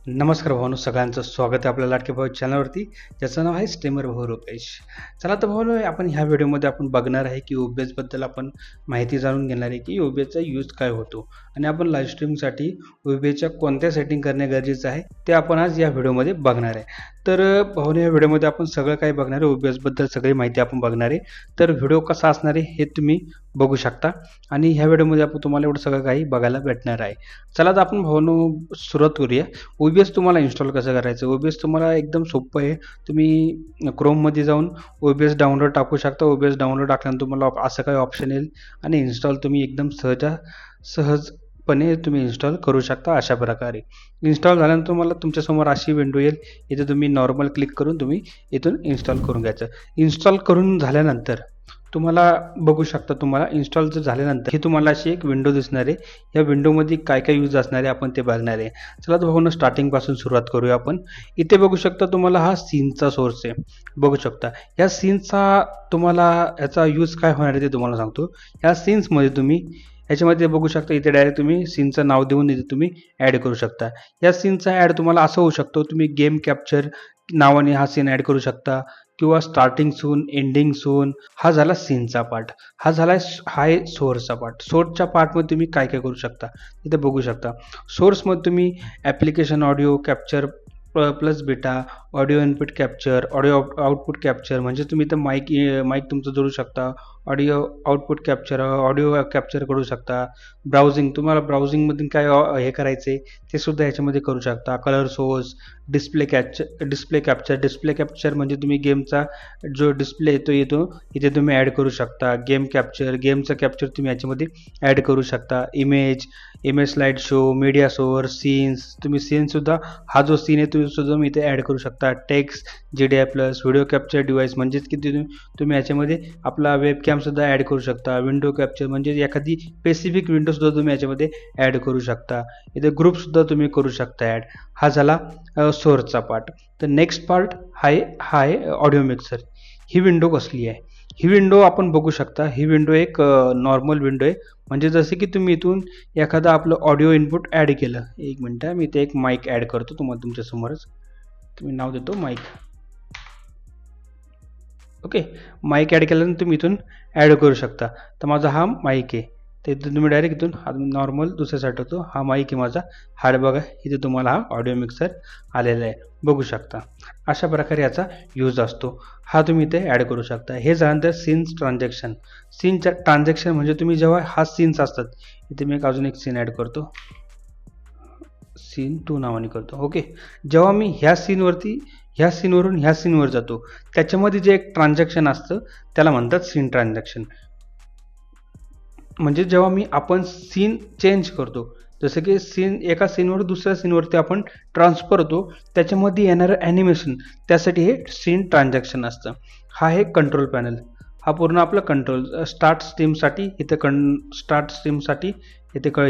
नमस्कार भावांनो, सगळ्यांचं स्वागत आहे आपल्या लाडके भाऊ चॅनलवरती, ज्याचं नाव आहे स्ट्रीमर भाऊ रुपेश. चला तर भावांनो, आपण ह्या व्हिडिओमध्ये आपण बघणार आहे की OBSबद्दल आपण माहिती जाणून घेणार आहे की OBSचा यूज काय होतो आणि आपण लाईव्ह स्ट्रीमसाठी OBSच्या कोणत्या सेटिंग करणे गरजेचं आहे ते आपण आज या व्हिडिओमध्ये बघणार आहे. तर भावांनो, या व्हिडिओमध्ये आपण सगळं काही बघणार आहे, OBSबद्दल सगळी माहिती आपण बघणार आहे. तर व्हिडिओ कसा असणार आहे हे तुम्ही बघू शकता आणि ह्या व्हिडिओमध्ये आपण तुम्हाला एवढं सगळं काही बघायला भेटणार आहे. चला तर आपण भावांनो सुरुवात करूया. OBS तुम्हाला इन्स्टॉल कसं करायचं. OBS तुम्हाला एकदम सोपं आहे. तुम्ही क्रोममध्ये जाऊन OBS डाउनलोड टाकू शकता. OBS डाउनलोड टाकल्यानंतर तुम्हाला असं काही ऑप्शन येईल आणि इन्स्टॉल तुम्ही एकदम सहजपणे तुम्ही इन्स्टॉल करू शकता. अशा प्रकारे इन्स्टॉल झाल्यानंतर तुम्हाला तुमच्यासमोर अशी विंडो येईल. इथे तुम्ही नॉर्मल क्लिक करून तुम्ही इथून इन्स्टॉल करून घ्यायचं. इन्स्टॉल करून झाल्यानंतर तुम्हाला बघू शकता, तुम्हाला इन्स्टॉल झाल्यानंतर ही तुम्हाला अशी एक विंडो दिसणार आहे. या विंडोमध्ये काय काय यूज असणार आहे आपण ते बघणार आहे. चला तर बघून स्टार्टिंग पासून सुरुवात करूया आपण. इथे बघू शकता तुम्हाला हा सीनचा सोर्स आहे. बघू शकता या सीनचा तुम्हाला याचा यूज काय होणार आहे ते तुम्हाला सांगतो. या सीन्समध्ये तुम्ही याच्यामध्ये बघू शकता, इथे डायरेक्ट तुम्ही सीनचं नाव देऊन इथे तुम्ही ॲड करू शकता. या सीनचा ॲड तुम्हाला असं होऊ शकतो, तुम्ही गेम कॅप्चर नावाने हा सीन ॲड करू शकता किंवा स्टार्टिंग सून, एंडिंग सून. हा झाला सीनचा पार्ट. हा झाला आहे सोर्सचा पार्ट. सोर्सच्या पार्टमध्ये तुम्ही काय काय करू शकता इथे बघू शकता. सोर्समध्ये तुम्ही application audio capture plus beta, audio input capture, audio output capture, म्हणजे तुम्ही इथं माईक तुमचं जोडू शकता. Audio output capture, audio capture करू शकता. ब्राउझिंग, तुम्हाला ब्राउझिंगमधून काय हे करायचे ते सुद्धा याच्यामध्ये करू शकता. Colour source, display capture. Display capture म्हणजे तुम्ही गेमचा जो डिस्प्ले येतो इथे तुम्ही ॲड करू शकता. गेम कॅप्चर, गेमचं कॅप्चर तुम्ही याच्यामध्ये ॲड करू शकता. Image slide show, media source, scenes, तुम्ही सीनसुद्धा हा जो सीन आहे तो सुद्धा मी इथे ॲड करू शकता. Text, GDI plus, video capture device, म्हणजेच की तुम्ही याच्यामध्ये आपला वेबकॅमसुद्धा ॲड करू शकता. विंडो कॅप्चर म्हणजे एखादी स्पेसिफिक विंडोसुद्धा तुम्ही याच्यामध्ये ॲड करू शकता. इथे ग्रुपसुद्धा तुम्ही करू शकता ॲड. हा झाला सोर्सचा पार्ट. तर नेक्स्ट पार्ट हा आहे ऑडिओ मिक्सर. ही विंडो कसली आहे, ही विंडो आपण बघू शकता. ही विंडो एक नॉर्मल विंडो आहे. म्हणजे जसे की तुम्ही इथून एखादा आपलं ऑडिओ इनपुट ॲड केलं. एक मिनटं, मी इथे एक माईक ॲड करतो तुम्हाला तुमच्यासमोरच. तुम्ही नाव देतो माईक. ओके, माईक ॲड केल्यानंतर तुम्ही इथून ॲड करू शकता. तर माझा हा माईक आहे. ते तुम्ही डायरेक्ट इथून हा नॉर्मल दुसऱ्यासाठी होतो. हा माईक आहे माझा. हा बघा इथे तुम्हाला हा ऑडिओ मिक्सर आलेला आहे, बघू शकता. अशा प्रकारे याचा यूज असतो. हा तुम्ही इथे ॲड करू शकता. हे झाल्यानंतर सीन्स ट्रान्झॅक्शन. सीनच्या ट्रान्झॅक्शन म्हणजे तुम्ही जेव्हा हा सीन्स असतात, इथे मी एक अजून एक सीन ॲड करतो. सीन 2 नावाने करतो. ओके, जेव्हा मी ह्या सीनवरून ह्या सीनवर जातो, त्याच्यामध्ये जे एक ट्रान्झॅक्शन असतं त्याला म्हणतात सीन ट्रान्झॅक्शन. म्हणजे जेव्हा आपण सीन चेंज करतो, जसं की एका सीनवर दुसऱ्या सीनवरती आपण ट्रान्सफर होतो, त्याच्यामध्ये येणारं ॲनिमेशन, त्यासाठी हे सीन ट्रान्झॅक्शन असतं. हा आहे कंट्रोल पॅनल. हा पूर्ण आपलं कंट्रोल स्टार्ट स्ट्रीमसाठी इथे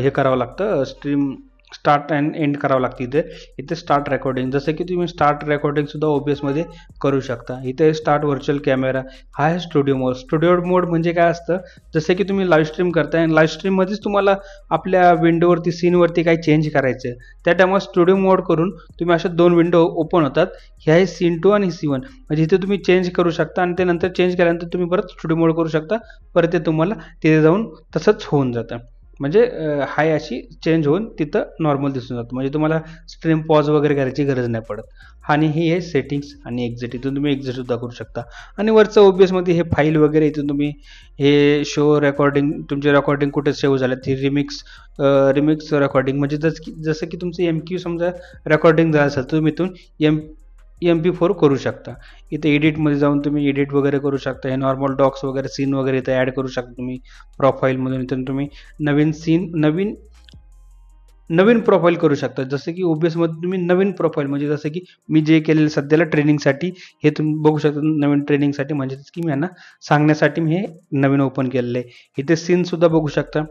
हे करावं लागतं. स्ट्रीम स्टार्ट अँड एंड करावं लागतं. इथे स्टार्ट रेकॉर्डिंग, जसं की तुम्ही स्टार्ट रेकॉर्डिंगसुद्धा OBSमध्ये करू शकता. इथे स्टार्ट व्हर्च्युअल कॅमेरा. हा आहे स्टुडिओ मोड. स्टुडिओ मोड म्हणजे काय असतं, जसं की तुम्ही लाईव्ह स्ट्रीम करताय आणि लाईव्ह स्ट्रीममध्येच तुम्हाला आपल्या विंडोवरती सीनवरती काही चेंज करायचं आहे, त्या टायमात स्टुडिओ मोड करून तुम्ही अशा 2 विंडो ओपन होतात. ह्या आहे सीन 2 आणि C1. म्हणजे इथे तुम्ही चेंज करू शकता आणि ते नंतर चेंज केल्यानंतर तुम्ही परत स्टुडिओ मोड करू शकता. परत ते तुम्हाला तिथे जाऊन तसंच होऊन जातं. म्हणजे हाय अशी चेंज होऊन तिथं नॉर्मल दिसून जातं. म्हणजे तुम्हाला स्ट्रीम पॉज वगैरे करायची गरज नाही पडत. आणि हे आहे सेटिंग्स आणि एक्झिट. इथून तुम्ही एक्झिटसुद्धा करू शकता. आणि वरचं OBSमध्ये हे फाईल वगैरे इथून तुम्ही हे शो रेकॉर्डिंग, तुमचे रेकॉर्डिंग कुठे सेव्ह झाल्यात, ही रिमिक्स रेकॉर्डिंग, म्हणजे जसं की तुमचं MQ समजा रेकॉर्डिंग झालं असेल तर तुम्ही इथून MP4 करू शकता. इथे एडिटमध्ये जाऊन तुम्ही एडिट वगैरे करू शकता. हे नॉर्मल डॉक्स वगैरे सीन वगैरे इथे ॲड करू शकता तुम्ही प्रोफाईलमधून. इथून तुम्ही नवीन प्रोफाईल करू शकता. जसं की OBSमध्ये तुम्ही नवीन प्रोफाईल, म्हणजे जसं की मी जे केलेलं सध्याला ट्रेनिंगसाठी, हे तुम्ही बघू शकता. नवीन ट्रेनिंगसाठी म्हणजे की मी यांना सांगण्यासाठी मी हे नवीन ओपन केलेलं आहे. इथे सीनसुद्धा बघू शकता.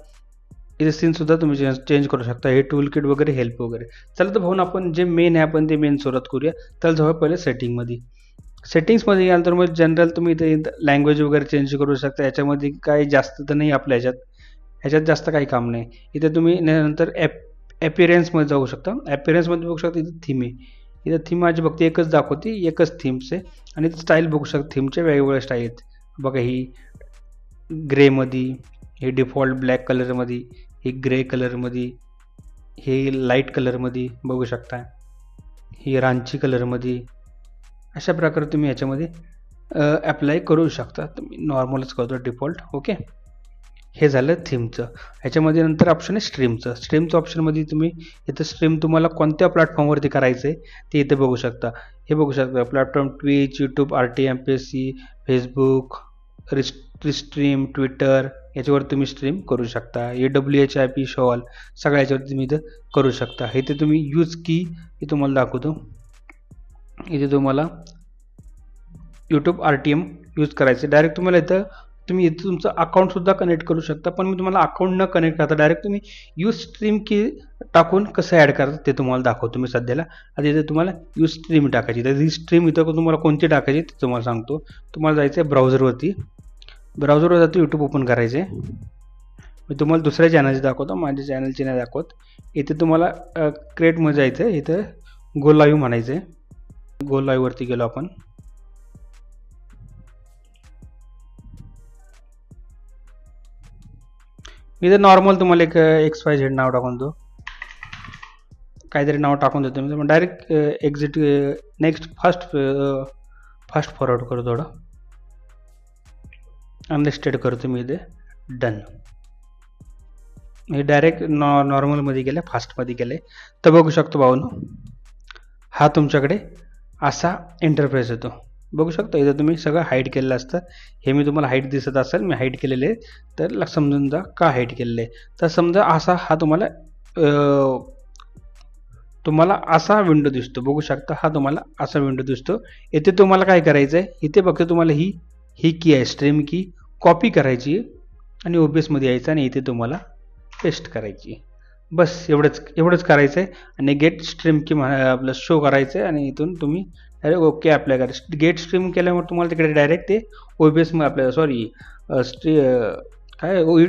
इथे सीनसुद्धा तुम्ही चेंज करू शकता. हे टूल किट वगैरे, हेल्प वगैरे. चला तर भाऊन आपण जे मेन आहे आपण ते मेन सुरुवात करूया. तर जाऊया पहिले सेटिंगमध्ये. सेटिंग्समध्ये गेल्यानंतर मग जनरल तुम्ही इथे लँग्वेज वगैरे चेंज करू शकता. याच्यामध्ये काही जास्त तर नाही आपल्या ह्याच्यात जास्त काही काम नाही. इथे तुम्ही नंतर ॲपिरियन्समध्ये जाऊ शकता. ॲपिरियन्समध्ये बघू शकता इथं थीम आहे. इथं थीम माझी फक्त एकच दाखवते, एकच थीम्स आहे आणि इथं स्टाईल बघू शकता. थीमच्या वेगवेगळ्या स्टाईल आहेत बघा. ही ग्रेमध्ये, हे डिफॉल्ट ब्लॅक कलरमध्ये, हे ग्रे कलरमध्ये, हे लाईट कलरमध्ये बघू शकता, ही रांची कलरमध्ये. अशा प्रकारे तुम्ही याच्यामध्ये ॲप्लाय करू शकता. तुम्ही नॉर्मलच करतो डिफॉल्ट. ओके, हे झालं थीमचं. ह्याच्यामध्ये नंतर ऑप्शन आहे स्ट्रीमचं. स्ट्रीमचं ऑप्शनमध्ये तुम्ही इथं स्ट्रीम तुम्हाला कोणत्या प्लॅटफॉर्मवरती करायचं आहे ते इथे बघू शकता. हे बघू शकता platform Twitch, YouTube, RTMPSC, Facebook, Restream, Twitter, याच्यावर तुम्ही स्ट्रीम करू शकता. AWHIP, शॉल, सगळ्या याच्यावरती तुम्ही इथं करू शकता. इथे तुम्ही यूज की हे तुम्हाला दाखवतो. इथे तुम्हाला यूट्यूब RTM यूज करायचं. डायरेक्ट तुम्हाला इथं तुम्ही इथं तुमचं अकाउंटसुद्धा कनेक्ट करू शकता, पण मी तुम्हाला अकाउंट न कनेक्ट करता डायरेक्ट तुम्ही यूज स्ट्रीम की टाकून कसं ॲड करता ते तुम्हाला दाखवतो मी सध्याला. आता इथे तुम्हाला यूज स्ट्रीम टाकायची. तर ही स्ट्रीम इथं तुम्हाला कोणती टाकायची ते तुम्हाला सांगतो. तुम्हाला जायचं आहे ब्राउझरवरती. ब्राउझरवर जातो, यूट्यूब ओपन करायचं आहे. मी तुम्हाला दुसऱ्या चॅनलची दाखवतो, माझ्या चॅनलची नाही दाखवत. इथे तुम्हाला क्रिएटमध्ये जायचं आहे. इथं गो लाईव्ह म्हणायचं आहे. गो लाईव्हवरती गेलो आपण. इथे नॉर्मल तुम्हाला एक XYZ नाव टाकून दो, काहीतरी नाव टाकून देतो मी. Direct exit, next, fast forward करू थोडं, अनलिस्टेड करतो मी. इथे डन. हे डायरेक्ट नॉर्मलमध्ये गेलं, फास्टमध्ये गेले. तर बघू शकतो भाऊनो, हा तुमच्याकडे असा इंटरफेस येतो. बघू शकता इथं तुम्ही सगळं हाईड केलेलं असतं. हे मी तुम्हाला हाईट दिसत असेल, मी हाईड केलेले आहे. तर समजून जा का हाईड केलेलं आहे. तर समजा असा हा तुम्हाला असा विंडो दिसतो. बघू शकता हा तुम्हाला असा विंडो दिसतो. इथे तुम्हाला काय करायचं आहे, इथे फक्त तुम्हाला ही की आहे स्ट्रीम की, कॉपी करायची आणि OBSमध्ये यायचं आणि इथे तुम्हाला पेस्ट करायची. बस एवढंच करायचं आहे. आणि गेट स्ट्रीम की आपलं शो करायचं आहे आणि इथून तुम्ही डायरेक्ट ओके अप्लाय करा. गेट स्ट्रीम केल्यामुळे तुम्हाला तिकडे डायरेक्ट ते OBSमध्ये आपल्या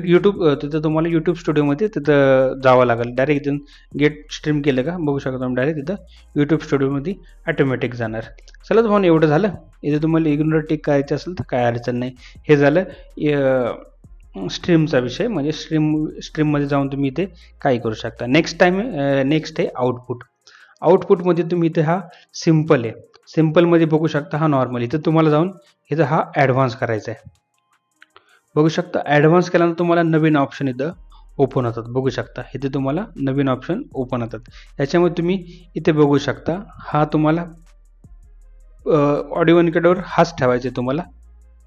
यूट्यूब, तिथं तुम्हाला यूट्यूब स्टुडिओमध्ये तिथं जावं लागेल. डायरेक्ट इथून गेट स्ट्रीम केलं का बघू शकता तुम्ही डायरेक्ट तिथं यूट्यूब स्टुडिओमध्ये ऑटोमॅटिक जाणार. चला तर भाऊ एवढं झालं. इथे तुम्हाला इग्नोर टिक करायचं असेल तर काय अडचण नाही. हे झालं स्ट्रीमचा विषय. म्हणजे स्ट्रीममध्ये जाऊन तुम्ही इथे काही करू शकता. नेक्स्ट आहे आउटपुट. आउटपुटमध्ये तुम्ही इथे हा सिम्पल आहे. सिम्पलमध्ये बघू शकता हा नॉर्मल. इथं तुम्हाला जाऊन इथं हा ॲडव्हान्स करायचा आहे. बघू शकता ॲडव्हान्स केल्यानंतर तुम्हाला नवीन ऑप्शन इथं ओपन होतात. बघू शकता इथे तुम्हाला नवीन ऑप्शन ओपन होतात. याच्यामध्ये तुम्ही इथे बघू शकता हा तुम्हाला ऑडिओ एन्कोडर हाच ठेवायचा आहे तुम्हाला.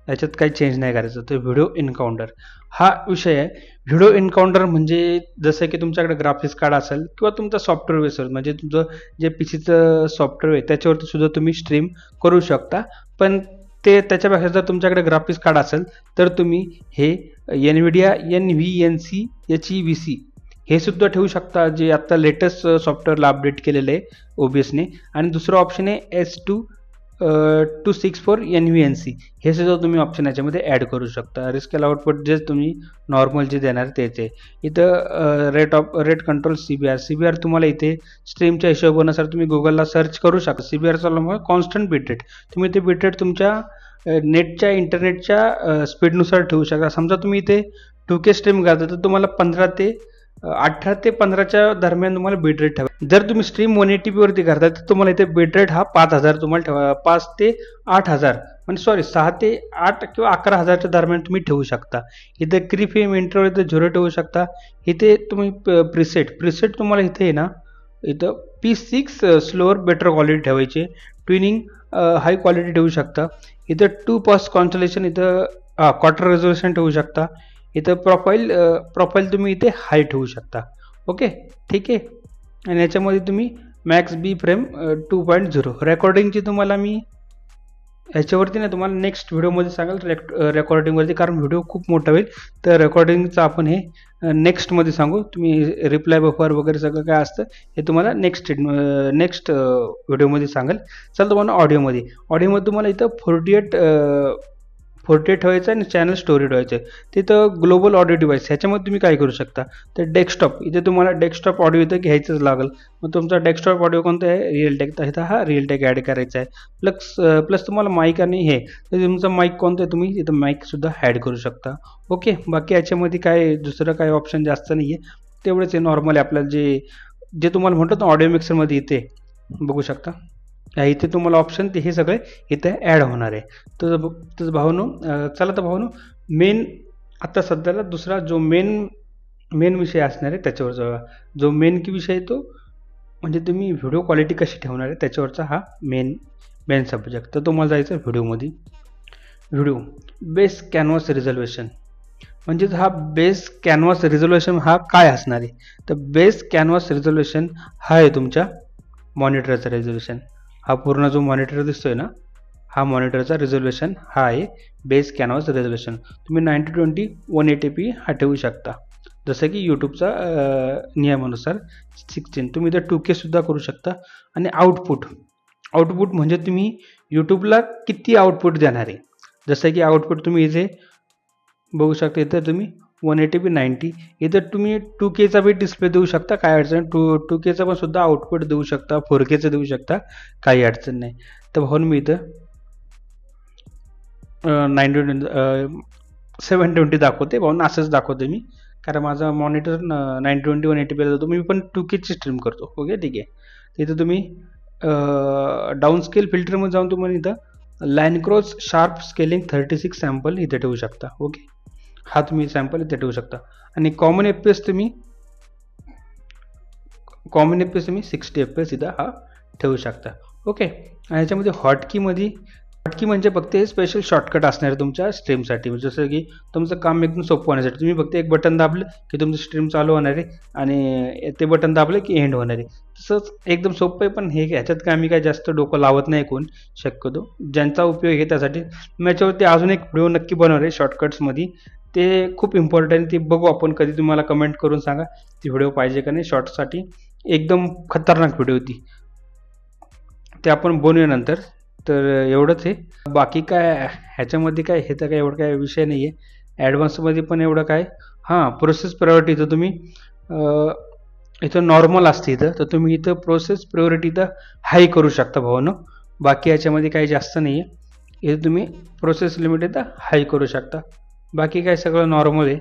याच्यात काही चेंज नाही करायचं. तर व्हिडिओ एन्काउंटर हा विषय आहे. व्हिडिओ एन्काउंटर म्हणजे जसं की तुमच्याकडे ग्राफिक्स कार्ड असेल किंवा तुमचं सॉफ्टवेअर असेल, म्हणजे तुमचं जे PCचं सॉफ्टवेअर आहे त्याच्यावरती सुद्धा तुम्ही स्ट्रीम करू शकता. पण त्याच्यापेक्षा जर तुमच्याकडे ग्राफिक्स कार्ड असेल तर तुम्ही हे NVIDIA NVENC HEVC हे सुद्धा ठेवू शकता, जे आता लेटेस्ट सॉफ्टवेअरला अपडेट केलेलं आहे OBSने. आणि दुसरं ऑप्शन आहे S264 NVENC. हे सुद्धा तुम्ही ऑप्शन याच्यामध्ये ॲड करू शकता. रिस्केल आउटपुट जे तुम्ही नॉर्मल जे देणार तेच आहे. इथं रेट कंट्रोल CBR तुम्हाला इथे स्ट्रीमच्या हिशोबानुसार तुम्ही गुगलला सर्च करू शकता. CBR चालवल्यामुळे कॉन्स्टंट बिटरेट, तुम्ही ते बिटरेट तुमच्या नेटच्या इंटरनेटच्या स्पीडनुसार ठेवू शकता. समजा तुम्ही इथे 2K स्ट्रीम करता तर तुम्हाला 18 ते 15च्या दरम्यान तुम्हाला बिटरेट ठेवा. जर तुम्ही स्ट्रीम 180p वरती करता तर तुम्हाला इथे बिटरेट हा 5000 तुम्हाला ठेवा. 5 ते 8000 म्हणजे 6 ते 8 किंवा 11000च्या दरम्यान तुम्ही ठेवू शकता. इथे क्रीफ्रेम इंटरव्हल इथे 0 ठेवू शकता. इथे तुम्ही प्रिसेट तुम्हाला इथे आहे ना, इथं P6 स्लोअर बेटर क्वालिटी ठेवायची. ट्विनिंग हाय क्वालिटी ठेवू शकता. इथं 2 पॉस कॉन्सोलेशन, इथं क्वार्टर रेझोल्युशन ठेवू शकता. इथं प्रोफाईल तुम्ही इथे हाय ठेवू शकता. ओके, ठीक आहे. आणि याच्यामध्ये तुम्ही मॅक्स बी फ्रेम 2.0 रेकॉर्डिंगची तुम्हाला मी याच्यावरती नाही, तुम्हाला नेक्स्ट व्हिडिओमध्ये सांगाल रेकॉर्डिंगवरती, कारण व्हिडिओ खूप मोठा होईल. तर रेकॉर्डिंगचं आपण हे नेक्स्टमध्ये सांगू. तुम्ही रिप्लाय बफर वगैरे सगळं काय असतं हे तुम्हाला नेक्स्ट व्हिडिओमध्ये सांगाल. चला तुम्हाला ऑडिओमध्ये तुम्हाला इथं पोर्ट्रेट ठेवायचं आणि चॅनल स्टोरी ठेवायचं आहे. तिथं ग्लोबल ऑडिओ डिव्हाइस ह्याच्यामध्ये तुम्ही काय करू शकता, तर डेस्कटॉप इथे तुम्हाला डेस्कटॉप ऑडिओ इथं घ्यायचंच लागेल. मग तुमचा डेस्कटॉप ऑडिओ कोणता आहे, रिअलटेक, तर इथं हा रिअलटेक ॲड करायचा आहे. प्लस तुम्हाला माईक आणि हे, तर तुमचा माईक कोणता आहे तुम्ही इथं माईकसुद्धा ॲड करू शकता. ओके, बाकी याच्यामध्ये काय दुसरं काय ऑप्शन जास्त नाही आहे, तेवढंच आहे. नॉर्मल आपल्याला जे जे तुम्हाला म्हणतो ना ऑडिओ मिक्सरमध्ये इथे बघू शकता, इथे तुम्हाला ऑप्शन ते हे सगळे इथे ॲड होणार आहे. तर भावानो, चला तर भावानो, मेन आता सध्याला दुसरा जो मेन विषय असणार आहे त्याच्यावर जाऊया. जो मेन की विषय आहे तो म्हणजे तुम्ही व्हिडिओ क्वालिटी कशी ठेवणार आहे त्याच्यावरचा हा मेन सब्जेक्ट. तर तुम्हाला जायचं आहे व्हिडिओमध्ये. व्हिडिओ बेस कॅनव्हास रिझॉल्युशन, म्हणजेच हा बेस कॅनव्हास रिझॉल्युशन हा काय असणार आहे, तर बेस कॅनव्हास रिझॉल्युशन हा आहे तुमच्या मॉनिटरचा रिझॉल्युशन. हा पूर्ण जो मॉनिटर दिसतोय ना, हा मॉनिटरचा रिझॉल्युशन हा आहे बेस कॅनव्हास रिझॉल्युशन. तुम्ही 9020 180p हा ठेवू शकता, जसं की यूट्यूबचा नियमानुसार 16. तुम्ही इथं 2K सुद्धा करू शकता. आणि आउटपुट म्हणजे तुम्ही यूट्यूबला किती आउटपुट देणार आहे, जसं की आउटपुट तुम्ही इथे बघू शकता. इथं तुम्ही 180p 90, इथं तुम्ही 2Kचा बी डिस्प्ले देऊ शकता, काय अडचण. 2Kचा पण सुद्धा आउटपुट देऊ शकता, 4Kचं देऊ शकता, काही अडचण नाही. तर म्हणून मी इथं 720 दाखवते, म्हणून असंच दाखवते मी, कारण माझा मॉनिटर 920 180p जातो. मी पण 2Kची स्ट्रीम करतो. ओके, ठीक आहे. तिथं तुम्ही डाऊन स्केल फिल्टरमध्ये जाऊन तुम्हाला इथं line cross sharp scaling 36 sample इथे ठेवू शकता. ओके, हा तुम्ही सॅम्पल इथे ठेवू शकता. आणि कॉमन FPS तुम्ही 60 FPS इथं हा ठेवू शकता. ओके, आणि ह्याच्यामध्ये हॉटकी म्हणजे फक्त हे स्पेशल शॉर्टकट असणार आहे तुमच्या स्ट्रीमसाठी. जसं की तुमचं काम एकदम सोपं होण्यासाठी तुम्ही फक्त एक बटन दाबलं की तुमचं स्ट्रीम चालू होणार आहे, आणि ते बटन दाबलं की एंड होणार आहे. तसंच एकदम सोपं आहे. पण हे ह्याच्यात काय आम्ही काय जास्त डोकं लावत नाही कोण, शक्यतो ज्यांचा उपयोग आहे त्यासाठी. मी याच्यावरती अजून एक व्हिडिओ नक्की बनवणार आहे शॉर्टकट्समध्ये, ते खूप इम्पॉर्टंट. ते बघू आपण कधी, तुम्हाला कमेंट करून सांगा ती व्हिडिओ पाहिजे का नाही. शॉर्टसाठी एकदम खतरनाक व्हिडिओ होती, ते आपण बनवूया नंतर. तर एवढंच आहे. बाकी काय ह्याच्यामध्ये काय, हे तर काय एवढं काय विषय नाही आहे. ॲडव्हान्समध्ये पण एवढं काय, हां, प्रोसेस प्रायोरिटी तर तुम्ही इथं नॉर्मल असते इथं, तर तुम्ही इथं प्रोसेस प्रायोरिटी इथं हाय करू शकता भावानो. बाकी याच्यामध्ये काही जास्त नाही आहे. इथं तुम्ही प्रोसेस लिमिट इथं हाय करू शकता. बाकी काय सगळं नॉर्मल आहे,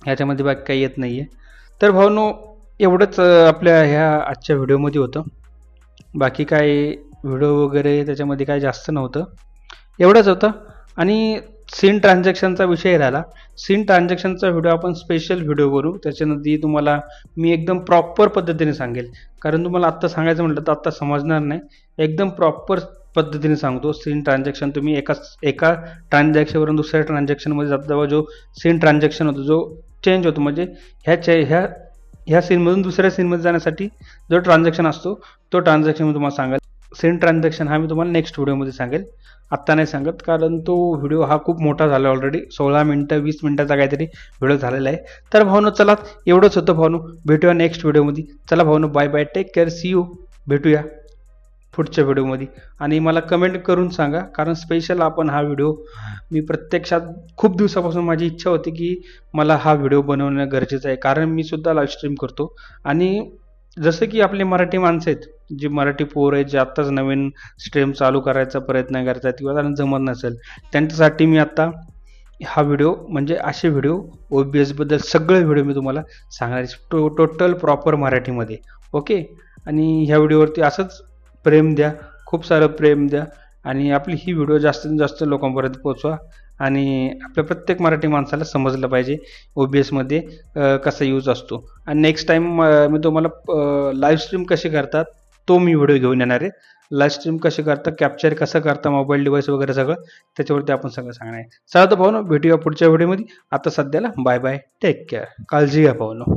ह्याच्यामध्ये बाकी काही येत नाही आहे. तर भावानो, एवढंच आपल्या ह्या आजच्या व्हिडिओमध्ये होतं. बाकी काय व्हिडिओ वगैरे त्याच्यामध्ये काय जास्त नव्हतं, एवढंच होतं. आणि सीन ट्रान्झॅक्शनचा विषय राहिला. सीन ट्रान्झॅक्शनचा व्हिडिओ आपण स्पेशल व्हिडिओ करू, त्याच्यानंतर तुम्हाला मी एकदम प्रॉपर पद्धतीने सांगेल. कारण तुम्हाला आत्ता सांगायचं म्हटलं तर आत्ता समजणार नाही, एकदम प्रॉपर पद्धतीने सांगतो. सीन ट्रान्झॅक्शन तुम्ही एका ट्रान्झॅक्शनवरून दुसऱ्या ट्रान्झॅक्शनमध्ये जाता तेव्हा जो सीन ट्रान्झॅक्शन होतो, जो चेंज होतो, म्हणजे ह्या सीनमधून दुसऱ्या सीनमध्ये जाण्यासाठी जो ट्रान्झॅक्शन असतो, तो ट्रान्झॅक्शन मी तुम्हाला सांगेल. सीन ट्रान्झॅक्शन हा मी तुम्हाला नेक्स्ट व्हिडिओमध्ये सांगेल, आत्ता नाही सांगत, कारण तो व्हिडिओ हा खूप मोठा झाला ऑलरेडी. 16 मिनटं 20 मिनटाचा काहीतरी व्हिडिओ झालेला आहे. तर भावनो, चला एवढंच होतं भावनो, भेटूया नेक्स्ट व्हिडिओमध्ये. चला भावनो, bye bye, take care, see you, भेटूया पुढच्या व्हिडिओमध्ये. आणि मला कमेंट करून सांगा, कारण स्पेशल आपण हा व्हिडिओ, मी प्रत्यक्षात खूप दिवसापासून माझी इच्छा होती की मला हा व्हिडिओ बनवणं गरजेचं आहे, कारण मी सुद्धा लाईव्ह स्ट्रीम करतो. आणि जसं की आपले मराठी माणसं आहेत, जी मराठी पोरं आहेत, जे आत्ताच नवीन स्ट्रीम चालू करायचा प्रयत्न करतात किंवा त्यांना जमत नसेल, त्यांच्यासाठी मी आत्ता हा व्हिडिओ, म्हणजे असे व्हिडिओ OBS बद्दल सगळे व्हिडिओ मी तुम्हाला सांगणार आहे, टोटल प्रॉपर मराठीमध्ये. ओके, आणि ह्या व्हिडिओवरती असंच प्रेम द्या, खूप सारं प्रेम द्या, आणि आपली ही व्हिडिओ जास्तीत जास्त लोकांपर्यंत पोहोचवा. आणि आपल्या प्रत्येक मराठी माणसाला समजलं पाहिजे OBSमध्ये कसा यूज असतो. आणि नेक्स्ट टाईम मी तुम्हाला लाईव्ह स्ट्रीम कशी करतात तो मी व्हिडिओ घेऊन येणार आहे. लाईव्ह स्ट्रीम कशी करता, कॅप्चर कसं करता, मोबाईल डिव्हाइस वगैरे सगळं त्याच्यावरती आपण सगळं सांगणार आहे. चला तर भावनो, भेटूया पुढच्या व्हिडिओमध्ये. आता सध्याला बाय बाय, टेक केअर, काळजी घ्या भावनो.